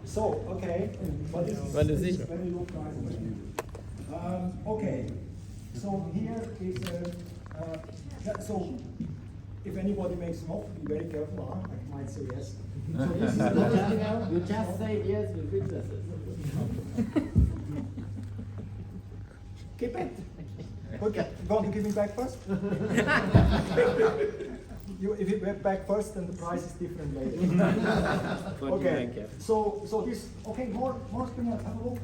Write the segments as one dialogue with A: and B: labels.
A: So, okay, but this is very low price. Okay, so here is so if anybody makes an offer, be very careful, huh? I might say yes. So this is the original.
B: You just say yes with witnesses.
A: Keep it. Okay, you want to give me back first? If you get back first, then the price is different later. Okay, so this, okay, more spinels, have a look.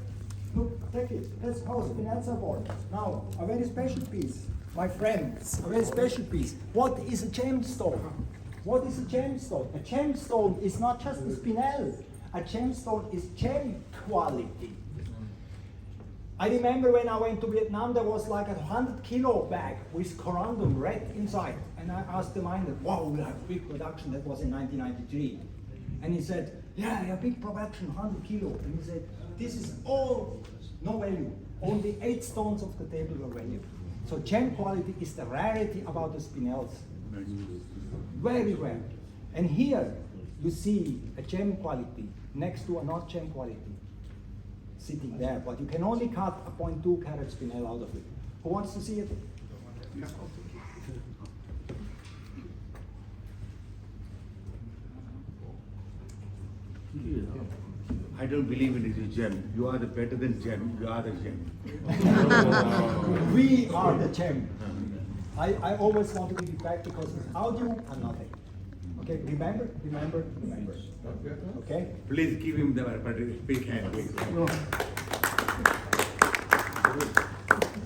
A: Look, take it. That's how spinels are born. Now, a very special piece, my friends, a very special piece. What is a gemstone? What is a gemstone? A gemstone is not just a spinel. A gemstone is gem quality. I remember when I went to Vietnam, there was like a 100-kilo bag with corundum red inside. And I asked the miner, wow, we'll have big production. That was in 1993. And he said, yeah, big production, 100 kilo. And he said, this is all no value. Only 8 stones of the table were value. So gem quality is the rarity about the spinels. Very rare. And here you see a gem quality next to a not gem quality sitting there, but you can only cut a 0.2 carat spinel out of it. Who wants to see it?
C: I don't believe it is a gem. You are the better than gem. You are the gem.
A: We are the gem. I always want to give it back because without you, I'm nothing. Okay, remember. Okay?
C: Please give him the big hand, please.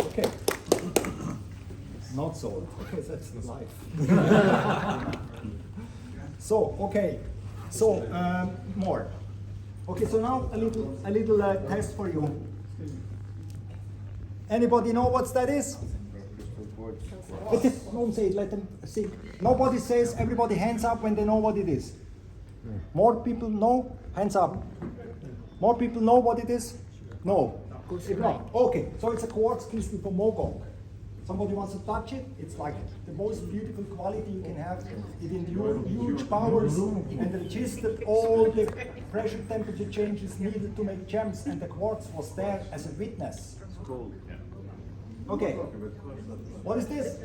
A: Okay. Not so. Okay, that's life. So, okay. So, more. Okay, so now a little test for you. Anybody know what that is? Don't say it, let them see. Nobody says, everybody hands up when they know what it is. More people know, hands up. More people know what it is? No. If not, okay, so it's a quartz crystal from Mogok. Somebody wants to touch it? It's like the most beautiful quality you can have. It endured huge powers and registered all the pressure temperature changes needed to make gems, and the quartz was there as a witness. Okay, what is this?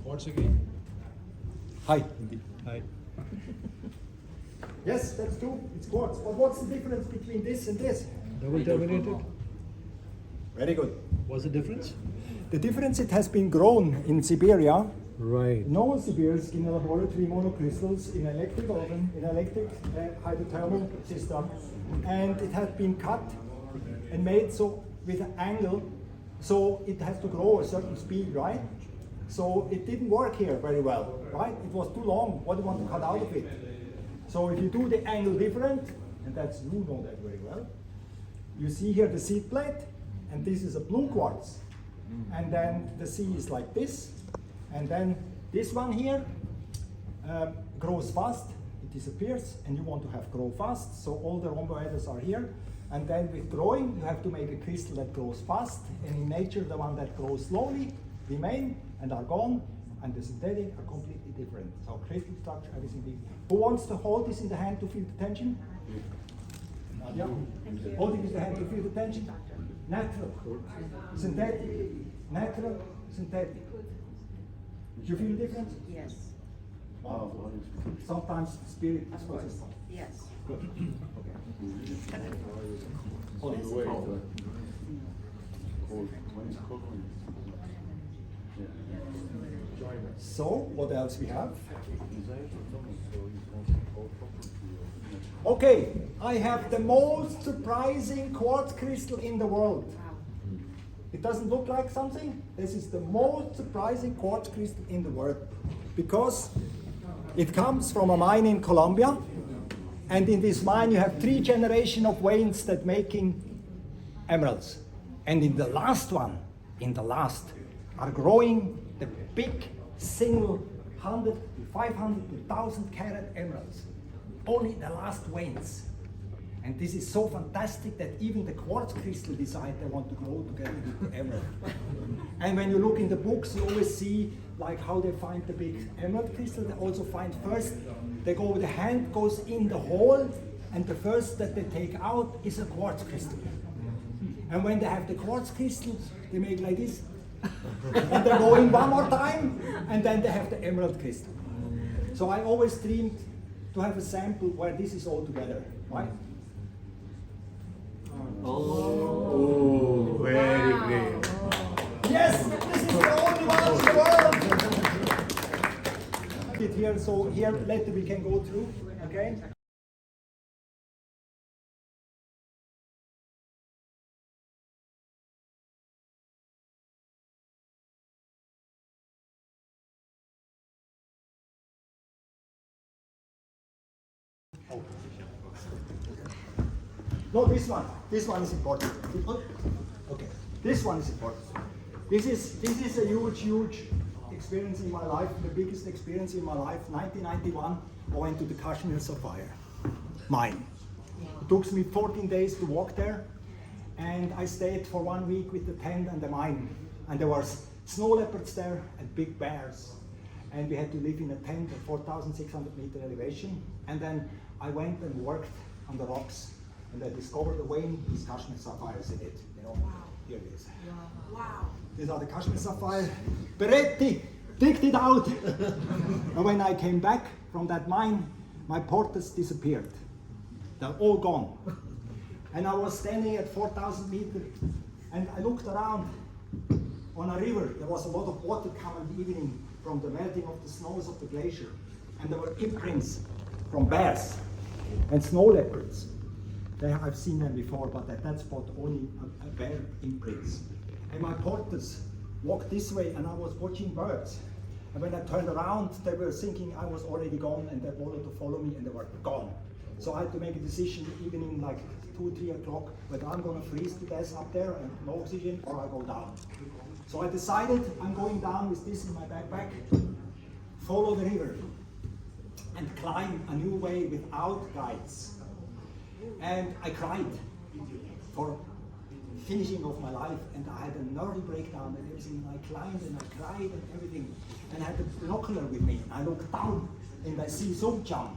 D: Quartz again?
A: Hi.
D: Hi.
A: Yes, that's true, it's quartz. But what's the difference between this and this?
D: Double terminated?
A: Very good.
D: What's the difference?
A: The difference, it has been grown in Siberia.
D: Right.
A: Novosibirsk in a laboratory, monocrystals in electric oven, in electric hydrothermal system, and it has been cut and made so with an angle, so it has to grow a certain speed, right? So it didn't work here very well, right? It was too long. What do you want to cut out of it? So if you do the angle different, and that's, you know that very well, you see here the seed plate, and this is a blue quartz. And then the C is like this, and then this one here grows fast, it disappears, and you want to have grow fast, so all the rhomboeders are here. And then with growing, you have to make a crystal that grows fast, and in nature, the one that grows slowly remain and are gone, and the synthetic are completely different. So crystal structure, everything big. Who wants to hold this in the hand to feel the tension? Nadia? Hold it in the hand to feel the tension. Natural, synthetic, natural, synthetic. Do you feel the difference?
E: Yes.
A: Wow. Sometimes spirit is consistent.
E: Yes.
A: Good. Okay. Hold it. So, what else we have? Okay, I have the most surprising quartz crystal in the world. It doesn't look like something. This is the most surprising quartz crystal in the world because it comes from a mine in Colombia, and in this mine you have 3 generations of veins that making emeralds. And in the last one, are growing the big single 100, 500 to 1,000 carat emeralds. Only the last veins. And this is so fantastic that even the quartz crystal decide they want to grow together with the emerald. And when you look in the books, you always see like how they find the big emerald crystal. They also find first, they go with the hand goes in the hole, and the first that they take out is a quartz crystal. And when they have the quartz crystal, they make like this, and they go in one more time, and then they have the emerald crystal. So I always dreamed to have a sample where this is all together, right?
C: Oh, very great.
A: Yes, this is the only one in the world. It here, so here later we can go through, okay? No, this one. This one is important. Okay, this one is important. This is a huge experience in my life. The biggest experience in my life. 1991, I went to the Kashmir Sapphire mine. It took me 14 days to walk there, and I stayed for 1 week with the tent and the mine. And there was snow leopards there and big bears. And we had to live in a tent at 4,600 meter elevation. And then I went and worked on the rocks. And I discovered the vein, these Kashmir sapphires in it. You know, wow. Here it is.
E: Wow.
A: These are the Kashmir sapphire. Peretti digged it out. And when I came back from that mine, my porters disappeared. They're all gone. And I was standing at 4,000 meters, and I looked around on a river. There was a lot of water coming evening from the melting of the snows of the glacier. And there were imprints from bears and snow leopards. I've seen them before, but at that spot only a bear imprints. And my porters walked this way, and I was watching birds. And when I turned around, they were thinking I was already gone, and they wanted to follow me, and they were gone. So I had to make a decision, evening like 2 or 3 o'clock, whether I'm going to freeze to death up there and no oxygen, or I go down. So I decided I'm going down with this in my backpack, follow the river, and climb a new way without guides. And I cried for finishing of my life, and I had a nervy breakdown and everything. I climbed and I cried and everything, and I had the binocular with me. I looked down and I see Sumcham,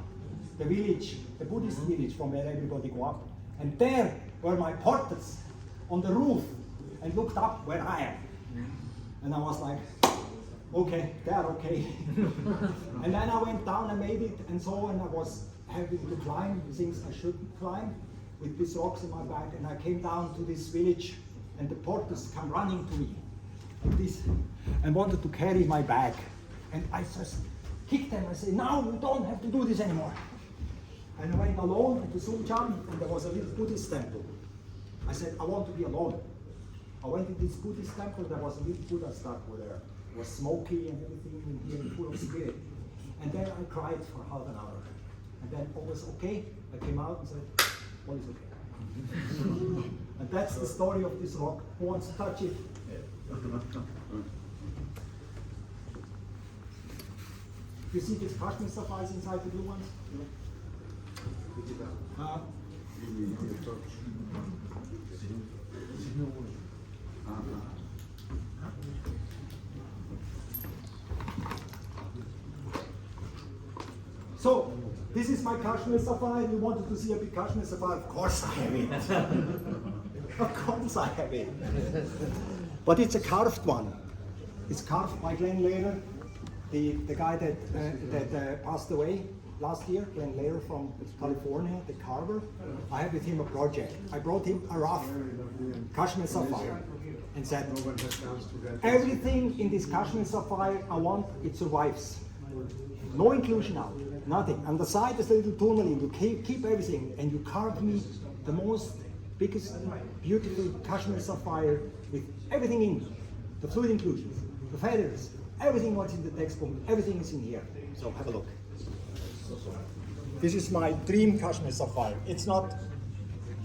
A: the village, the Buddhist village from where everybody go up. And there were my porters on the roof and looked up where I am. And I was like, okay, they're okay. And then I went down and made it, and so, and I was having to climb things I shouldn't climb with these rocks in my back, and I came down to this village, and the porters come running to me like this and wanted to carry my bag, and I just kicked them. I said, "Now you don't have to do this anymore." And I went alone to Sumcham, and there was a little Buddhist temple. I said, "I want to be alone." I went to this Buddhist temple. There was a little Buddha statue there. It was smoky and everything in here, full of spirit. And there I cried for half an hour. And then all was okay. I came out and said, all is okay. And that's the story of this rock. Who wants to touch it? You see these Kashmir sapphires inside the blue ones? So, this is my Kashmir sapphire. You wanted to see a big Kashmir sapphire? Of course I have it. Of course I have it. But it's a carved one. It's carved by Glenn Lehrer, the guy that passed away last year, Glenn Lehrer from California, the carver. I had with him a project. I brought him a rough Kashmir sapphire and said, everything in this Kashmir sapphire I want, it survives. No inclusion now, nothing. On the side is a little tourmaline. You keep everything, and you carve me the most biggest, beautiful Kashmir sapphire with everything in, the fluid inclusions, the feathers, everything what's in the textbook, everything is in here. So have a look. This is my dream Kashmir sapphire. It's not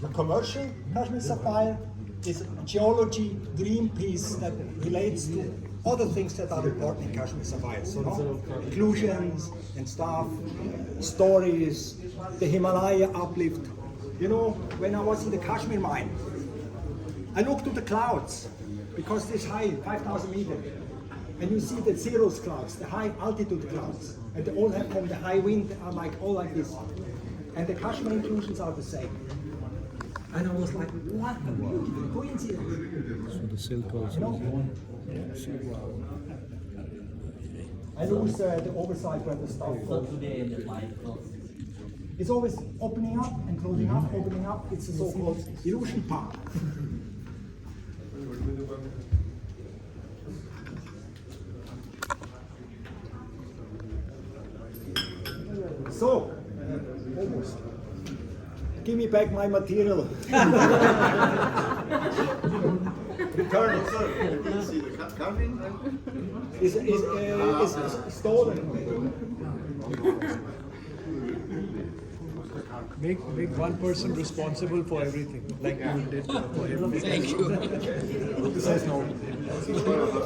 A: a commercial Kashmir sapphire. It's a geology dream piece that relates to other things that are important in Kashmir sapphires. So, no? Inclusions and stuff, stories, the Himalaya uplift. You know, when I was in the Kashmir mine, I looked to the clouds because this high, 5,000 meters. and you see the cirrus clouds, the high altitude clouds, and they all have from the high wind are like all like this. And the Kashmir intrusions are the same. And I was like, what a beautiful coincidence.
D: So the silk also.
A: You know? I lose the oversight where the stuff
B: So
A: goes.
B: today the light closed.
A: It's always opening up and closing up, opening up. It's a so-called illusion pump. So, almost. Give me back my material. Return it.
C: See the carving?
A: Is stolen.
D: Make one person responsible for everything, like you did for him. Thank you.
A: He says no.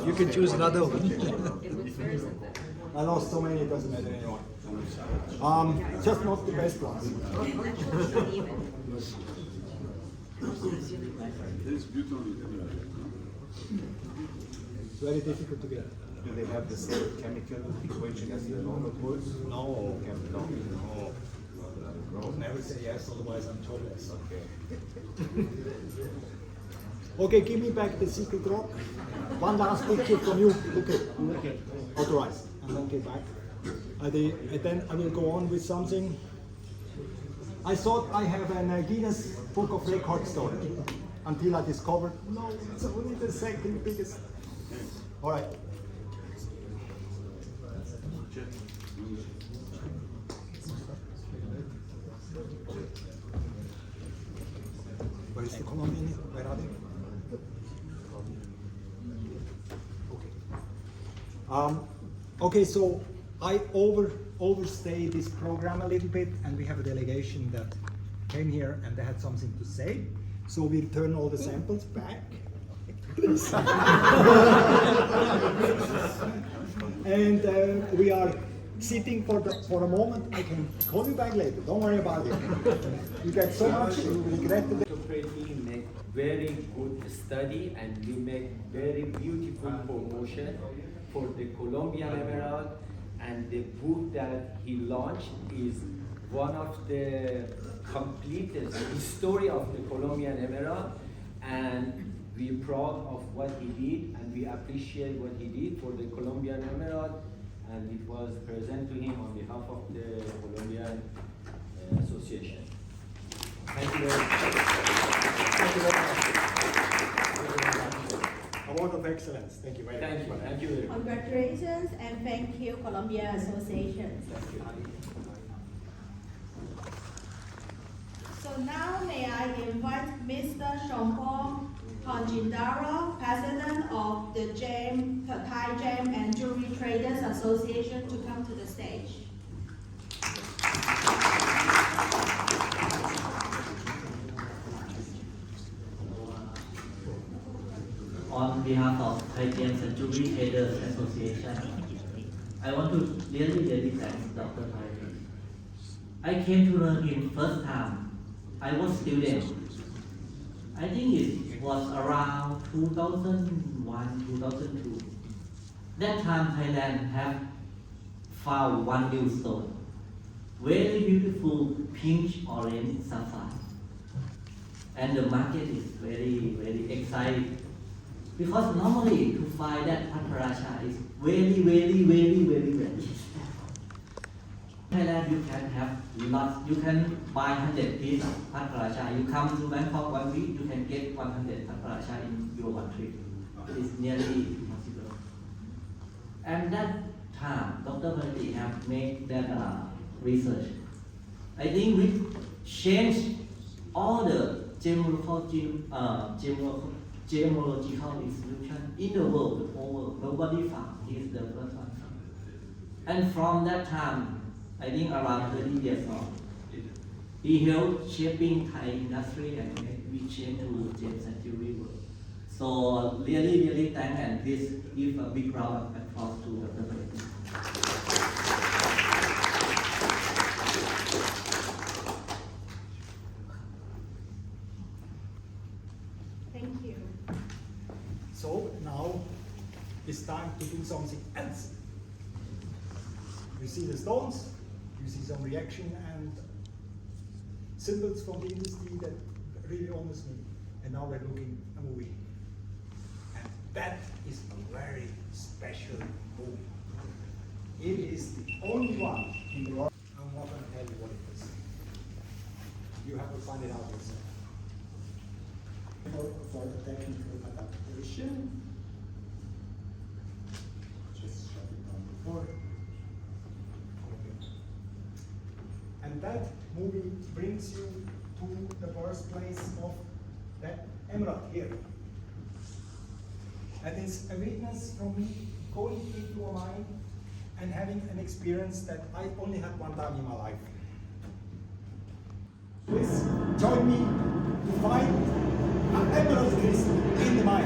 D: You can choose another one.
A: I lost so many, it doesn't matter anymore. Just not the best ones. It's very difficult to get.
C: Do they have the same chemical equation as the normal words?
A: No.
C: No.
A: Never say yes, otherwise I'm jobless.
C: Okay.
A: Okay, give me back the secret rock. One last picture from you. Okay. Authorized. And okay, back. And then I will go on with something. I thought I have a Guinness Book of Record story until I discovered no, it's only the second biggest. All right. Where is the Colombian? Where are they? Okay. Okay, so I overstayed this program a little bit, and we have a delegation that came here and they had something to say. So we return all the samples back. Please. And we are sitting for a moment. I can call you back later. Don't worry about it. You get so much, you regret it.
B: We make very good study and we make very beautiful promotion for the Colombian Emerald, and the book that he launched is one of the completest history of the Colombian Emerald, and we're proud of what he did and we appreciate what he did for the Colombian Emerald, and it was present to him on behalf of the Colombian Association. Thank you very much.
A: Thank you very much. Award of Excellence. Thank you very much.
B: Thank you. Thank you very much.
E: Congratulations and thank you, Columbia Association. So now may I invite Mr. Shompong Panjindara, President of the Thai Gem and Jewelry Traders Association, to come to the stage.
F: On behalf of Thai Gems and Jewelry Traders Association, I want to really thank Dr. Thai. I came to learn him first time. I was student. I think it was around 2001, 2002. That time Thailand have found one new stone. Very beautiful pink orange sapphire. And the market is very exciting. Because normally to find that Pataracha is very rare. Thailand you can have lots, you can buy 100 pieces of Pataracha. You come to Bangkok 1 week, you can get 100 Pataracha in your one trip. It's nearly impossible. And that time, Dr. Bharati have made that research. I think we changed all the gemological institution in the world, the whole world. Nobody found. He is the first one. And from that time, I think around 30 years old, he helped shaping Thai industry and we changed to gems and jewelry world. So really thank and please give a big round of applause to Dr. Bharati.
E: Thank you.
A: So now is time to do something else. You see the stones, you see some reaction and symbols from the industry that really honors me. And now we're looking a movie. And that is a very special movie. It is the only one in the world. I'm not going to tell you what it is. You have to find it out yourself. For the technical adaptation, just shut it down before. Okay. And that movie brings you to the birthplace of that emerald here. And it's a witness from me going into a mine and having an experience that I only had one time in my life. Please join me to find an emerald crystal in the mine.